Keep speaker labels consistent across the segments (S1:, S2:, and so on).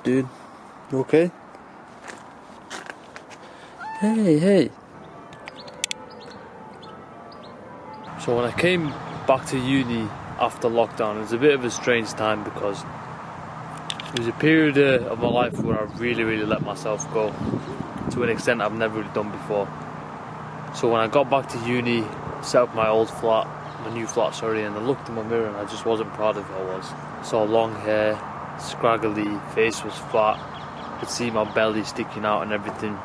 S1: Dude, you okay? Hey. So when I came back to uni after lockdown, it was a bit of a strange time because it was a period of my life where I really let myself go to an extent I've never really done before. So when I got back to uni, set up my new flat, and I looked in my mirror and I just wasn't proud of who I was. Saw long hair, scraggly, face was flat, could see my belly sticking out and everything.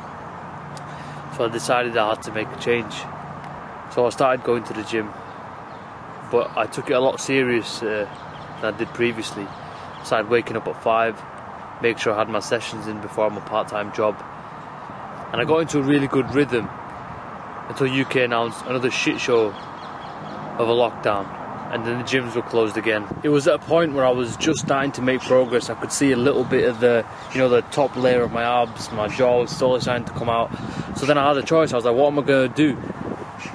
S1: So I decided I had to make a change. So I started going to the gym, but I took it a lot serious than I did previously. I started waking up at 5, make sure I had my sessions in before my part-time job, and I got into a really good rhythm until UK announced another shit show of a lockdown, and then the gyms were closed again. It was at a point where I was just starting to make progress. I could see a little bit of the top layer of my abs, my jaw was slowly starting to come out. So then I had a choice. I was like, what am I going to do?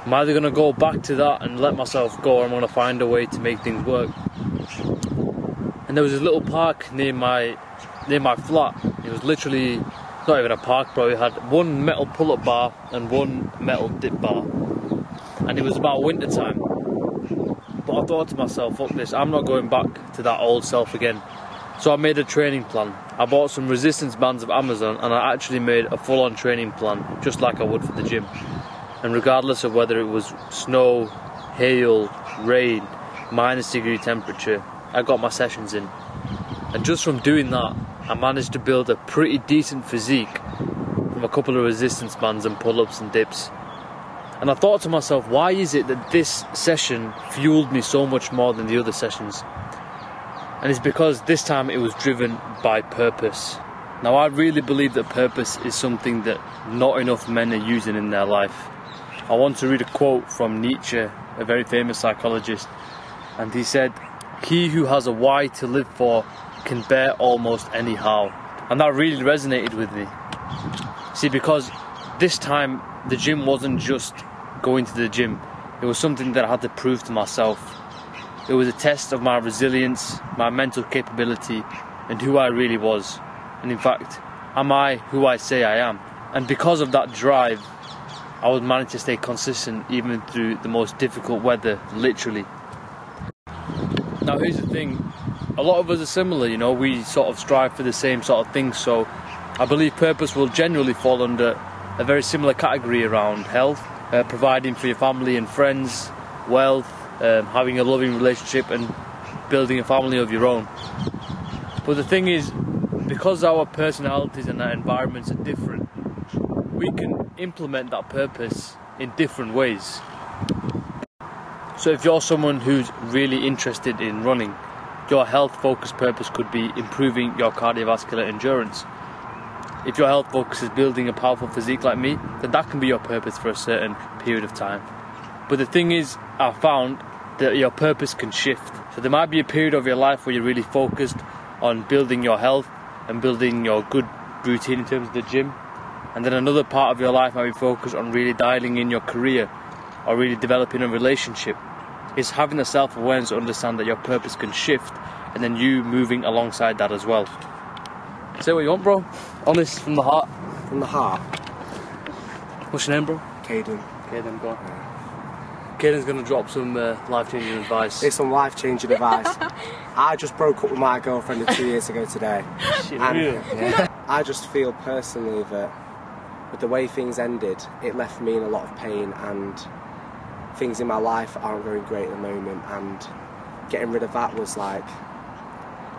S1: I'm either going to go back to that and let myself go, or I'm going to find a way to make things work. And there was this little park near my flat. It was literally not even a park, bro. It had one metal pull-up bar and one metal dip bar. And it was about winter time. But I thought to myself, fuck this, I'm not going back to that old self again. So I made a training plan. I bought some resistance bands of Amazon and I actually made a full-on training plan, just like I would for the gym. And regardless of whether it was snow, hail, rain, -degree temperature, I got my sessions in. And just from doing that, I managed to build a pretty decent physique from a couple of resistance bands and pull-ups and dips. And I thought to myself, why is it that this session fueled me so much more than the other sessions? And it's because this time it was driven by purpose. Now I really believe that purpose is something that not enough men are using in their life. I want to read a quote from Nietzsche, a very famous psychologist, and he said, "He who has a why to live for can bear almost any how." And that really resonated with me. See, because this time the gym wasn't just going to the gym, it was something that I had to prove to myself. It was a test of my resilience, my mental capability, and who I really was. And in fact, am I who I say I am? And because of that drive, I would manage to stay consistent even through the most difficult weather, literally. Now here's the thing, a lot of us are similar, we sort of strive for the same sort of things, so I believe purpose will generally fall under a very similar category around health, providing for your family and friends, wealth, having a loving relationship and building a family of your own. But the thing is, because our personalities and our environments are different, we can implement that purpose in different ways. So if you're someone who's really interested in running, your health-focused purpose could be improving your cardiovascular endurance. If your health focus is building a powerful physique like me, then that can be your purpose for a certain period of time. But the thing is, I found that your purpose can shift. So there might be a period of your life where you're really focused on building your health and building your good routine in terms of the gym. And then another part of your life might be focused on really dialing in your career or really developing a relationship. It's having the self-awareness to understand that your purpose can shift and then you moving alongside that as well. Say what you want, bro. Honest, from the heart.
S2: From the heart.
S1: What's your name, bro?
S2: Caden.
S1: Caden, go on. Caden's going to drop some life-changing advice.
S2: It's some life-changing advice. I just broke up with my girlfriend 2 years ago today.
S1: Shit, really?
S2: Yeah, I just feel personally that with the way things ended, it left me in a lot of pain, and things in my life aren't going great at the moment, and getting rid of that was like,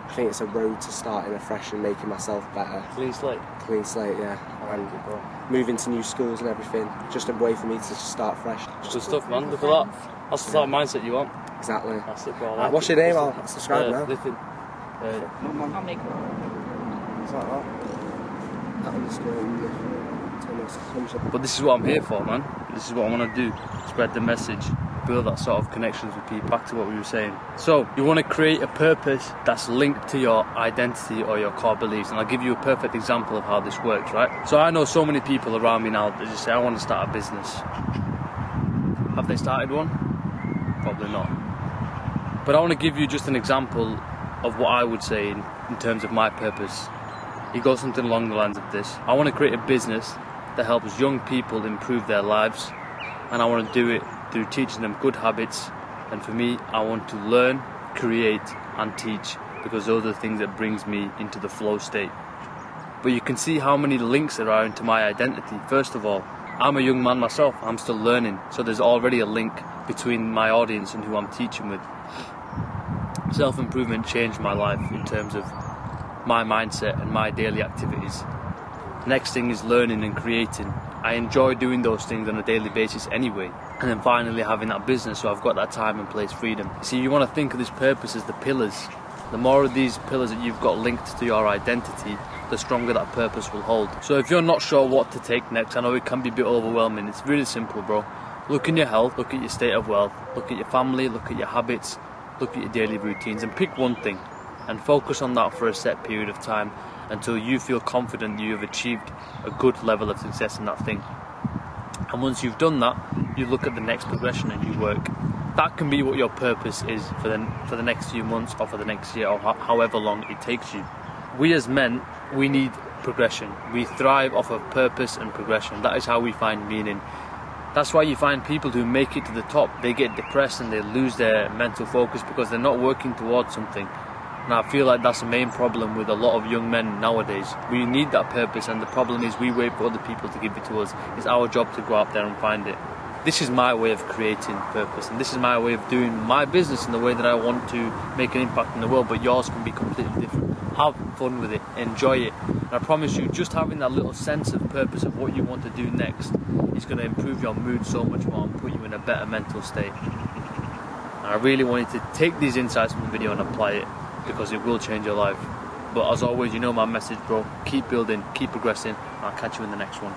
S2: I think it's a road to starting afresh and making myself better.
S1: Clean slate?
S2: Clean slate, yeah. And moving to new schools and everything, just a way for me to just start fresh.
S1: Good stuff, man. Look at that. That's the type of mindset you want.
S2: Exactly.
S1: That's it, bro.
S2: What's your name? I'll subscribe now.
S1: Lithin.
S3: I'll make it.
S2: Is that right?
S1: But this is what I'm here for, man. This is what I want to do. Spread the message. Build that sort of connections with people. Back to what we were saying. So, you want to create a purpose that's linked to your identity or your core beliefs. And I'll give you a perfect example of how this works, right? So I know so many people around me now that just say, I want to start a business. Have they started one? Probably not. But I want to give you just an example of what I would say in terms of my purpose. He goes something along the lines of this: I want to create a business that helps young people improve their lives, and I want to do it through teaching them good habits. And for me, I want to learn, create and teach, because those are the things that brings me into the flow state. But you can see how many links there are into my identity. First of all, I'm a young man myself, I'm still learning, so there's already a link between my audience and who I'm teaching with. Self-improvement changed my life in terms of my mindset and my daily activities. Next thing is learning and creating. I enjoy doing those things on a daily basis anyway. And then finally having that business, so I've got that time and place freedom. See, you want to think of this purpose as the pillars. The more of these pillars that you've got linked to your identity, the stronger that purpose will hold. So if you're not sure what to take next, I know it can be a bit overwhelming. It's really simple, bro. Look in your health, look at your state of wealth, look at your family, look at your habits, look at your daily routines, and pick one thing and focus on that for a set period of time until you feel confident you have achieved a good level of success in that thing. And once you've done that, you look at the next progression and you work. That can be what your purpose is for the next few months or for the next year or however long it takes you. We as men, we need progression. We thrive off of purpose and progression. That is how we find meaning. That's why you find people who make it to the top, they get depressed and they lose their mental focus because they're not working towards something. And I feel like that's the main problem with a lot of young men nowadays. We need that purpose, and the problem is we wait for other people to give it to us. It's our job to go out there and find it. This is my way of creating purpose, and this is my way of doing my business in the way that I want to make an impact in the world, but yours can be completely different. Have fun with it, enjoy it, and I promise you, just having that little sense of purpose of what you want to do next is going to improve your mood so much more and put you in a better mental state. And I really want you to take these insights from the video and apply it, because it will change your life. But as always, you know my message, bro. Keep building, keep progressing, and I'll catch you in the next one.